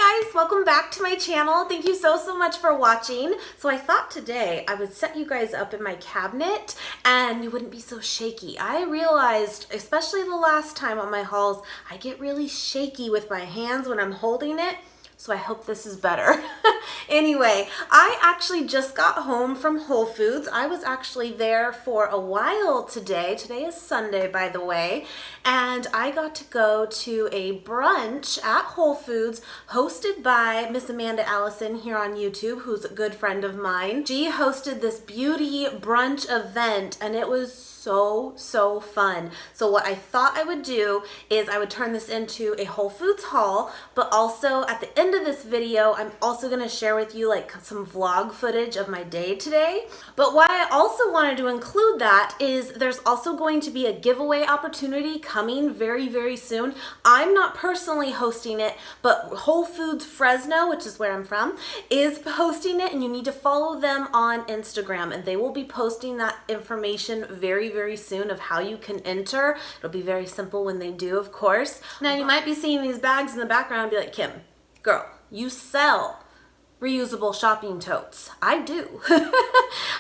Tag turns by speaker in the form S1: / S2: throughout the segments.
S1: Hi guys, welcome back to my channel. Thank you so much for watching. So I thought today I would set you guys up in my cabinet and you wouldn't be so shaky. I realized, especially the last time on my hauls, I get really shaky with my hands when I'm holding it. So I hope this is better. Anyway, I actually just got home from Whole Foods. I was actually there for a while today. Today is Sunday, by the way. And I got to go to a brunch at Whole Foods hosted by Miss Amanda Allison here on YouTube, who's a good friend of mine. She hosted this beauty brunch event and it was so fun. So what I thought I would do is I would turn this into a Whole Foods haul, but also at the end of this video, I'm also gonna share with you like some vlog footage of my day today. But why I also wanted to include that is there's also going to be a giveaway opportunity coming very soon. I'm not personally hosting it, but Whole Foods Fresno, which is where I'm from, is hosting it, and you need to follow them on Instagram, and they will be posting that information very soon of how you can enter. It'll be very simple when they do, of course. Now you might be seeing these bags in the background and be like, Kim, girl, you sell reusable shopping totes. I do.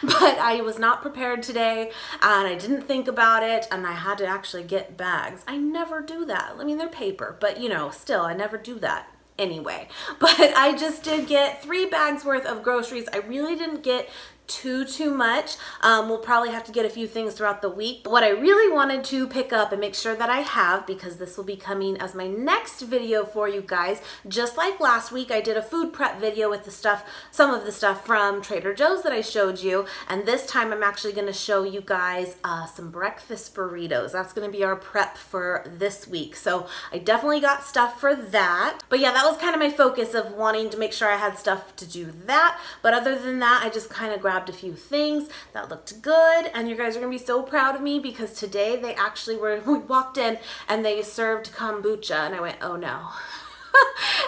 S1: But I was not prepared today and I didn't think about it and I had to actually get bags. I never do that. I mean, they're paper, but you know, still, I never do that. Anyway, but I just did get 3 bags worth of groceries. I really didn't get too much. We'll probably have to get a few things throughout the week. But what I really wanted to pick up and make sure that I have, because this will be coming as my next video for you guys, just like last week I did a food prep video with the stuff, some of the stuff from Trader Joe's that I showed you, and this time I'm actually going to show you guys some breakfast burritos. That's going to be our prep for this week. So I definitely got stuff for that. But yeah, that was kind of my focus of wanting to make sure I had stuff to do that. But other than that, I just kind of grabbed a few things that looked good, and you guys are gonna be so proud of me because today they actually we walked in and they served kombucha and I went, oh no.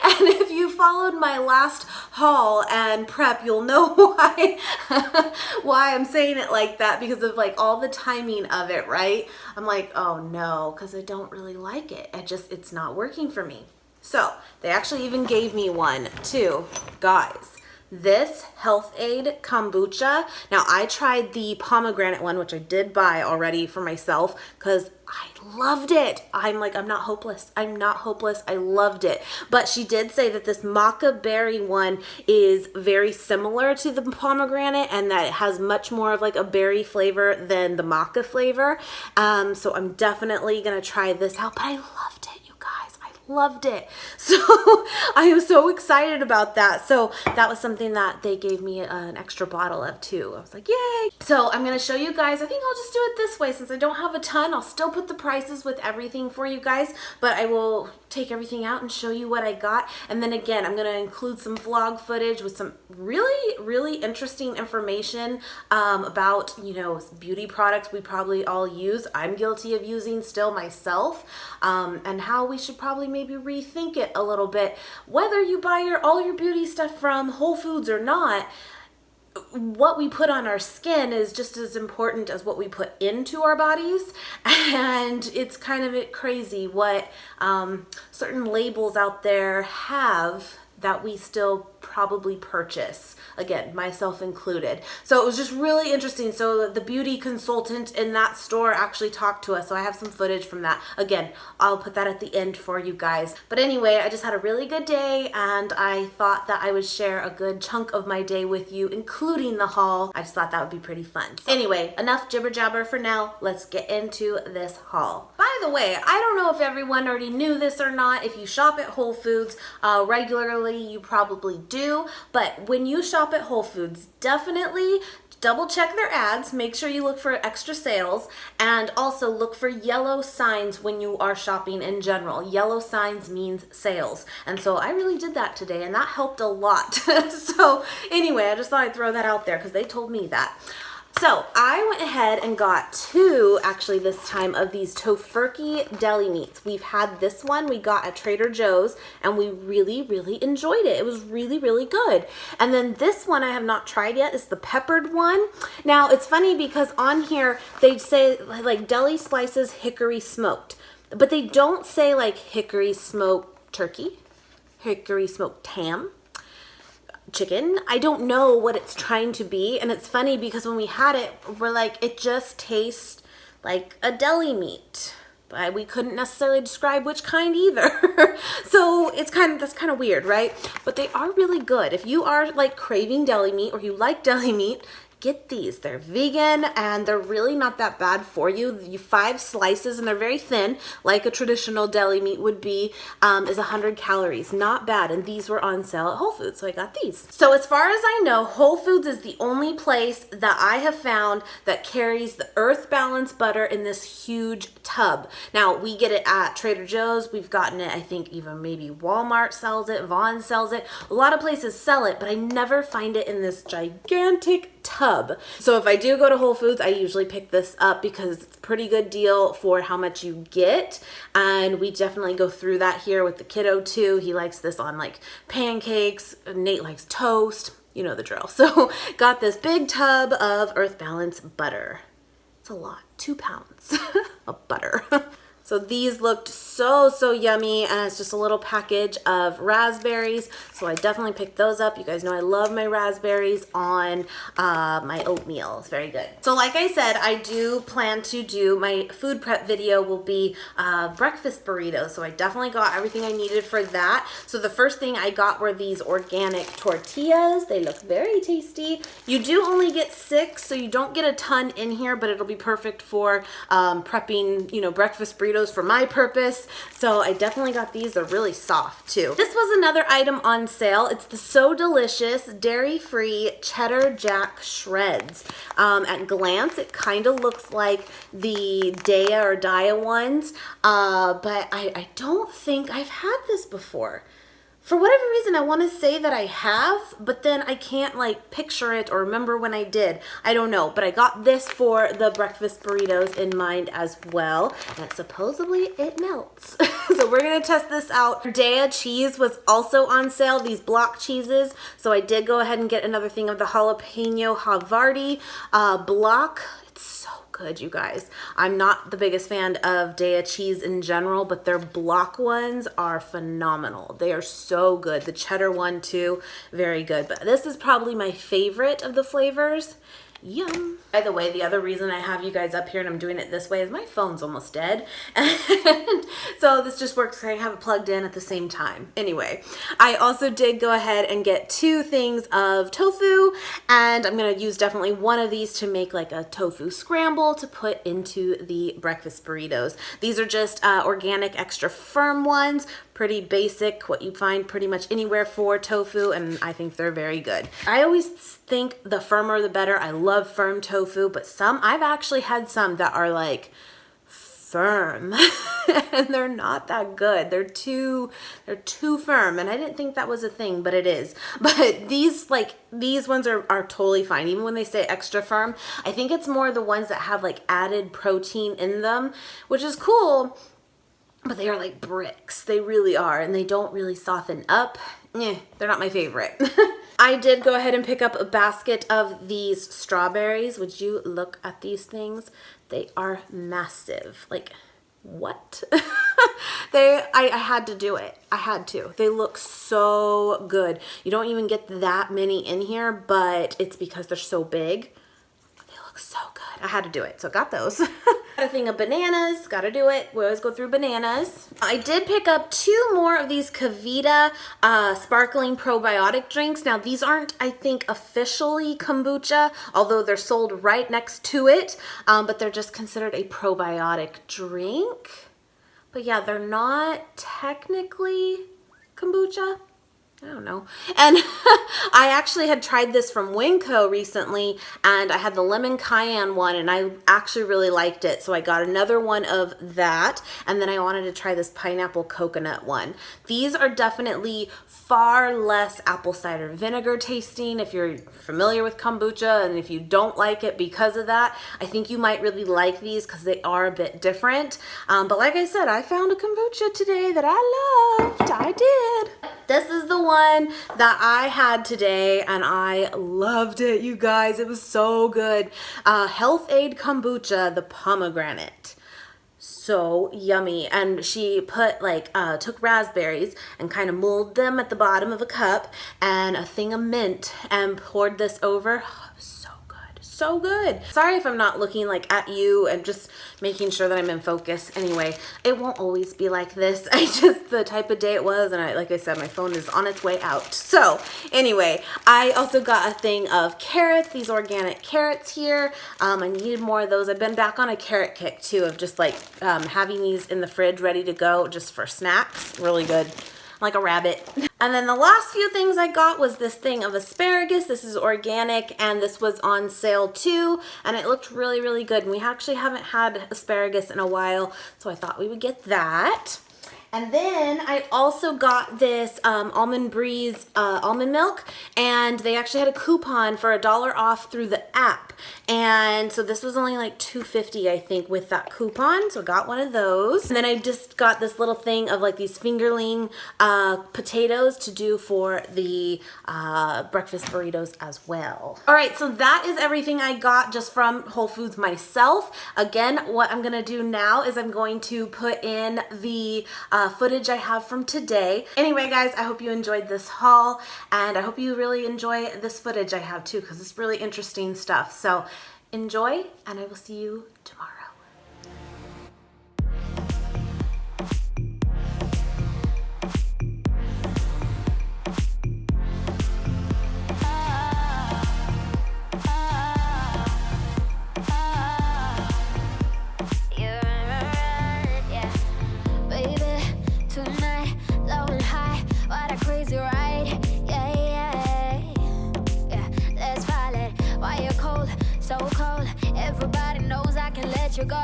S1: And if you followed my last haul and prep, you'll know why I'm saying it like that, because of like all the timing of it, right? I'm like, oh no, because I don't really like it. It's not working for me. So they actually even gave me one too, guys. This Health Aid kombucha. Now I tried the pomegranate one, which I did buy already for myself because I loved it. I'm not hopeless. I'm not hopeless. I loved it. But she did say that this maca berry one is very similar to the pomegranate and that it has much more of like a berry flavor than the maca flavor. So I'm definitely going to try this out, but I loved it. Loved it. So I am so excited about that. So that was something that they gave me an extra bottle of too. I was like, yay. So I'm going to show you guys. I think I'll just do it this way since I don't have a ton. I'll still put the prices with everything for you guys, but I will take everything out and show you what I got. And then again, I'm going to include some vlog footage with some really interesting information about, you know, beauty products we probably all use. I'm guilty of using still myself, and how we should probably maybe rethink it a little bit. Whether you buy all your beauty stuff from Whole Foods or not, what we put on our skin is just as important as what we put into our bodies. And it's kind of crazy what certain labels out there have that we still probably purchase, again, myself included. So it was just really interesting. So the beauty consultant in that store actually talked to us. So I have some footage from that. Again, I'll put that at the end for you guys. But anyway, I just had a really good day and I thought that I would share a good chunk of my day with you, including the haul. I just thought that would be pretty fun. So anyway, enough jibber jabber for now. Let's get into this haul. By the way, I don't know if everyone already knew this or not. If you shop at Whole Foods regularly, you probably do. But when you shop at Whole Foods, definitely double check their ads, make sure you look for extra sales, and also look for yellow signs when you are shopping in general. Yellow signs means sales. And so I really did that today and that helped a lot. So anyway, I just thought I'd throw that out there because they told me that. So I went ahead and got 2, actually this time, of these Tofurky deli meats. We've had this one we got at Trader Joe's and we really enjoyed it. It was really good. And then this one I have not tried yet is the peppered one. Now it's funny because on here they say like deli slices hickory smoked, but they don't say like hickory smoked turkey. hickory smoked ham chicken. I don't know what it's trying to be, and it's funny because when we had it, we're like, it just tastes like a deli meat, but we couldn't necessarily describe which kind either. So that's kind of weird, right? But they are really good. If you are like craving deli meat or you like deli meat, get these. They're vegan and they're really not that bad for you. 5 slices and they're very thin, like a traditional deli meat would be, is 100 calories. Not bad. And these were on sale at Whole Foods, so I got these. So as far as I know, Whole Foods is the only place that I have found that carries the Earth Balance butter in this huge tub. Now, we get it at Trader Joe's. We've gotten it, I think even maybe Walmart sells it, Vaughn sells it. A lot of places sell it, but I never find it in this gigantic tub. So if I do go to Whole Foods, I usually pick this up because it's a pretty good deal for how much you get. And we definitely go through that here with the kiddo too. He likes this on like pancakes. Nate likes toast. You know the drill. So got this big tub of Earth Balance butter. It's a lot, 2 pounds of butter. So these looked so yummy, and it's just a little package of raspberries. So I definitely picked those up. You guys know I love my raspberries on my oatmeal. It's very good. So like I said, I do plan to do, my food prep video will be breakfast burritos. So I definitely got everything I needed for that. So the first thing I got were these organic tortillas. They look very tasty. You do only get 6, so you don't get a ton in here, but it'll be perfect for prepping, you know, breakfast burritos for my purpose. So I definitely got these. They're really soft too. This was another item on sale. It's the So Delicious dairy-free cheddar jack shreds. At glance, it kind of looks like the Daiya ones, but I don't think I've had this before. For whatever reason, I want to say that I have, but then I can't like picture it or remember when I did. I don't know, but I got this for the breakfast burritos in mind as well. And supposedly it melts. So we're going to test this out. Daiya cheese was also on sale, these block cheeses. So I did go ahead and get another thing of the jalapeno Havarti block. It's so good, you guys. I'm not the biggest fan of Daiya cheese in general, but their block ones are phenomenal. They are so good. The cheddar one too, very good. But this is probably my favorite of the flavors. Yum. By the way, the other reason I have you guys up here and I'm doing it this way is my phone's almost dead. And so this just works. I have it plugged in at the same time. Anyway, I also did go ahead and get 2 things of tofu, and I'm going to use definitely one of these to make like a tofu scramble to put into the breakfast burritos. These are just organic extra firm ones. Pretty basic, what you find pretty much anywhere for tofu, and I think they're very good. I always think the firmer the better. I love firm tofu, but I've actually had some that are like firm and they're not that good. They're too firm, and I didn't think that was a thing, but it is. But these ones are totally fine. Even when they say extra firm, I think it's more the ones that have like added protein in them, which is cool. But they are like bricks. They really are. And they don't really soften up. They're not my favorite. I did go ahead and pick up a basket of these strawberries. Would you look at these things? They are massive. Like, what? I had to do it. I had to. They look so good. You don't even get that many in here, but it's because they're so big. They look so good. I had to do it. So I got those. Got a thing of bananas. Gotta do it. We always go through bananas. I did pick up 2 more of these Kevita sparkling probiotic drinks. Now these aren't, I think, officially kombucha, although they're sold right next to it. But they're just considered a probiotic drink. But yeah, they're not technically kombucha. I don't know. And I actually had tried this from Winco recently, and I had the lemon cayenne one, and I actually really liked it. So I got another one of that, and then I wanted to try this pineapple coconut one. These are definitely far less apple cider vinegar tasting. If you're familiar with kombucha, and if you don't like it because of that, I think you might really like these because they are a bit different. But like I said, I found a kombucha today that I loved. I did. This is the one that I had today, and I loved it, you guys. It was so good. Health Aid Kombucha, the pomegranate. so yummy. And she put like took raspberries and kind of molded them at the bottom of a cup and a thing of mint and poured this over. So good, so good. Sorry if I'm not looking like at you and just making sure that I'm in focus. Anyway, it won't always be like this. The type of day it was, and like I said, my phone is on its way out. So anyway, I also got a thing of carrots, these organic carrots here. I needed more of those. I've been back on a carrot kick too, of just like having these in the fridge ready to go just for snacks. Really good. Like a rabbit. And then the last few things I got was this thing of asparagus. This is organic and this was on sale too, and it looked really, really good. And we actually haven't had asparagus in a while, so I thought we would get that. And then I also got this Almond Breeze almond milk, and they actually had a coupon for $1 off through the app. And so this was only like $2.50, I think, with that coupon. So I got one of those. And then I just got this little thing of like these fingerling potatoes to do for the breakfast burritos as well. All right, so that is everything I got just from Whole Foods myself. Again, what I'm gonna do now is I'm going to put in the footage I have from today. Anyway, guys, I hope you enjoyed this haul, and I hope you really enjoy this footage I have too, because it's really interesting stuff. So enjoy, and I will see you tomorrow.
S2: You go,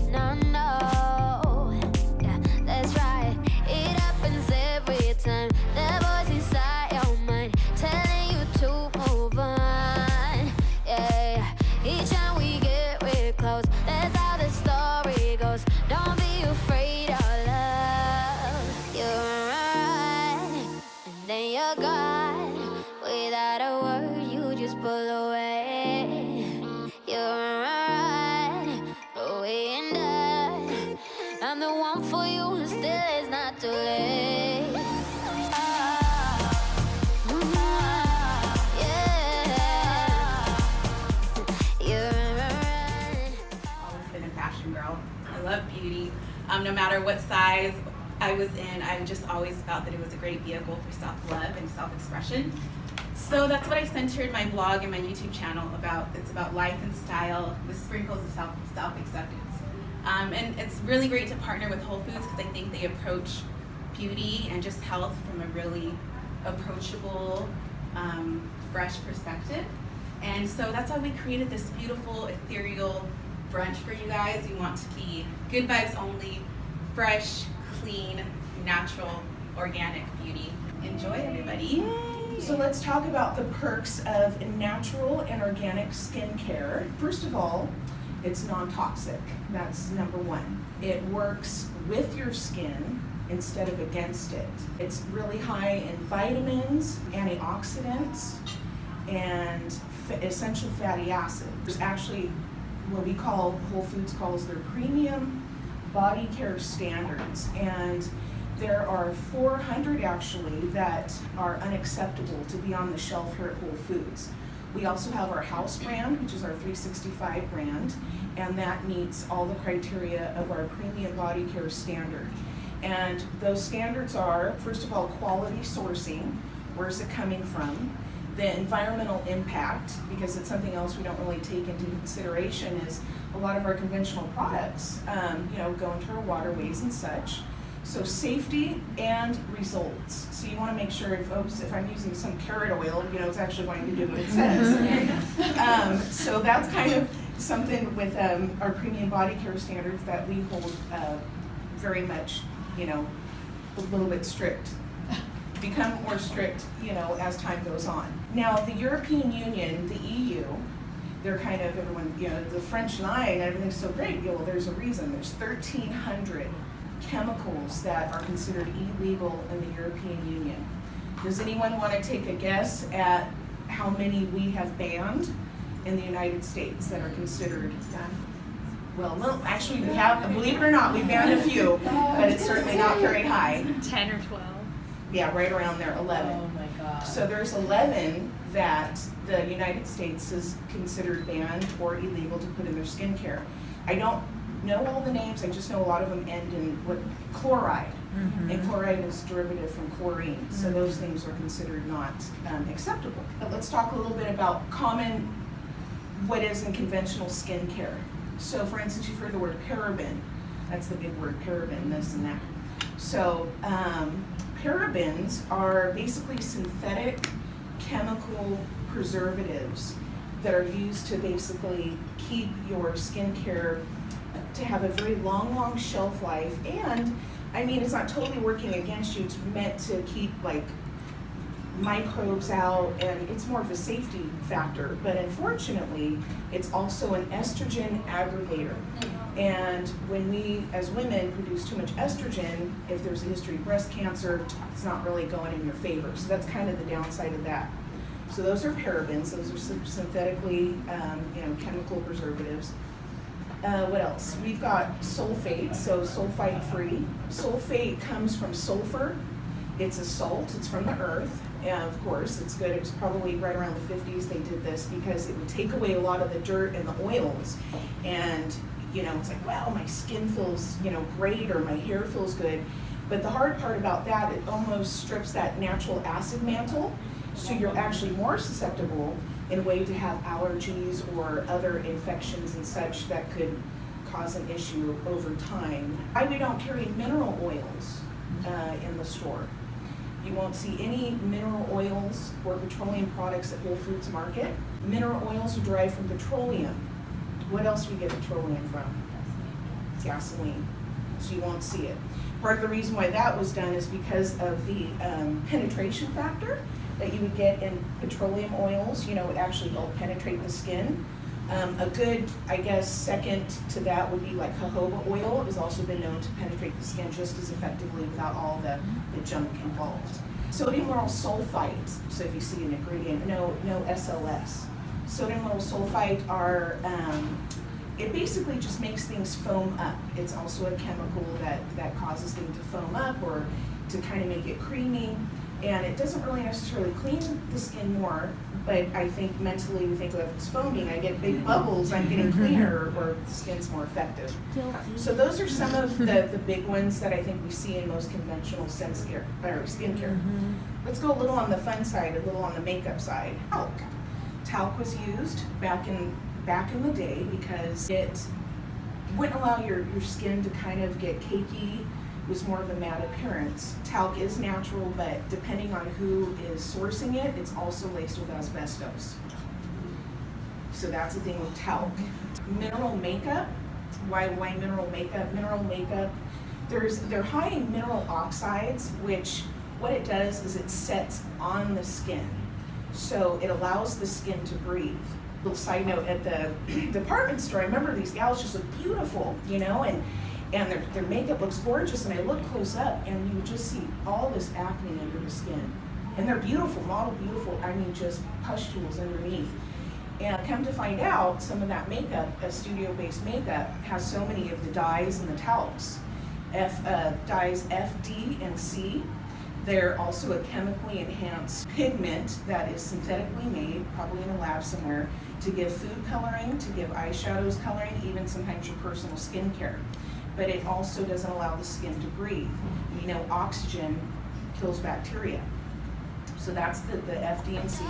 S2: no, no, yeah, that's right. It happens every time. The voice inside your mind telling you to move on. Yeah, each time we get real close, that's how the story goes. Don't be afraid of love. You're right, and then you're gone. Without a word, you just pull away. You're right. I'm the one for you, and still it's not too late.
S3: Always been a fashion girl. I love beauty. No matter what size I was in, I just always felt that it was a great vehicle for self-love and self-expression. So that's what I centered my blog and my YouTube channel about. It's about life and style with sprinkles of self-acceptance. And it's really great to partner with Whole Foods because I think they approach beauty and just health from a really approachable, fresh perspective. And so that's why we created this beautiful, ethereal brunch for you guys. We want to be good vibes only, fresh, clean, natural, organic beauty. Enjoy, everybody.
S4: So let's talk about the perks of natural and organic skincare. First of all, it's non-toxic. That's number one. It works with your skin instead of against it. It's really high in vitamins, antioxidants, and essential fatty acids. There's actually what we call, Whole Foods calls their premium body care standards. And there are 400 actually that are unacceptable to be on the shelf here at Whole Foods. We also have our house brand, which is our 365 brand, and that meets all the criteria of our premium body care standard. And those standards are, first of all, quality sourcing. Where's it coming from? The environmental impact, because it's something else we don't really take into consideration, is a lot of our conventional products, go into our waterways and such. So safety and results. So you want to make sure if I'm using some carrot oil, it's actually going to do what it says. So that's kind of something with our premium body care standards that we hold very much, a little bit strict. Become more strict, as time goes on. Now the European Union, the EU, they're kind of everyone, the French line, everything's so great. Well, there's a reason. There's 1,300 chemicals that are considered illegal in the European Union. Does anyone want to take a guess at how many we have banned in the United States that are considered Well, no, actually we have, believe it or not, we banned a few, but it's certainly not very high.
S5: 10 or 12.
S4: Yeah, right around there, 11.
S6: Oh my God.
S4: So there's 11 that the United States has considered banned or illegal to put in their skincare. I don't know all the names, I just know a lot of them end in what chloride. And chloride is derivative from chlorine, so those things are considered not acceptable. But let's talk a little bit about what is in conventional skincare. So for instance, you've heard the word paraben. That's the big word, paraben, this and that. So parabens are basically synthetic chemical preservatives that are used to basically keep your skincare to have a very long shelf life. And I mean, it's not totally working against you. It's meant to keep like microbes out, and it's more of a safety factor. But unfortunately, it's also an estrogen aggravator. And when we, as women, produce too much estrogen, if there's a history of breast cancer, it's not really going in your favor. So that's kind of the downside of that. So those are parabens. Those are synthetically, chemical preservatives. What else? We've got sulfate, so sulfite free. Sulfate comes from sulfur. It's a salt, it's from the earth. And of course, it's good. It was probably right around the 50s they did this because it would take away a lot of the dirt and the oils. And, it's like, wow, my skin feels, great, or my hair feels good. But the hard part about that, it almost strips that natural acid mantle. So you're actually more susceptible in a way to have allergies or other infections and such that could cause an issue over time. We don't carry mineral oils in the store. You won't see any mineral oils or petroleum products at Whole Foods Market. Mineral oils are derived from petroleum. What else do we get petroleum from? Gasoline. So you won't see it. Part of the reason why that was done is because of the penetration factor that you would get in petroleum oils. It actually help penetrate the skin. A good, second to that would be like jojoba oil has also been known to penetrate the skin just as effectively without all the junk involved. Sodium lauryl sulfite, so if you see an ingredient, no SLS. Sodium lauryl sulfite are, it basically just makes things foam up. It's also a chemical that causes things to foam up or to kind of make it creamy. And it doesn't really necessarily clean the skin more, but I think mentally we think, well, if it's foaming, I get big bubbles, I'm getting cleaner, or the skin's more effective. So those are some of the big ones that I think we see in most conventional skincare. Let's go a little on the fun side, a little on the makeup side. Talc. Talc was used back in the day because it wouldn't allow your skin to kind of get cakey. Was more of a matte appearance. Talc is natural, but depending on who is sourcing it, it's also laced with asbestos. So that's the thing with talc. Mineral makeup. Why mineral makeup? Mineral makeup, they're high in mineral oxides, which what it does is it sets on the skin. So it allows the skin to breathe. Little side note, at the department store, I remember these gals just look beautiful, and their makeup looks gorgeous, and I look close up, and you would just see all this acne under the skin. And they're beautiful, model beautiful, just pustules underneath. And come to find out, some of that makeup, studio-based makeup, has so many of the dyes and the talcs. Dyes F, D, and C. They're also a chemically enhanced pigment that is synthetically made, probably in a lab somewhere, to give food coloring, to give eyeshadows coloring, even sometimes your personal skincare. But it also doesn't allow the skin to breathe. Oxygen kills bacteria. So that's the F, D, and C.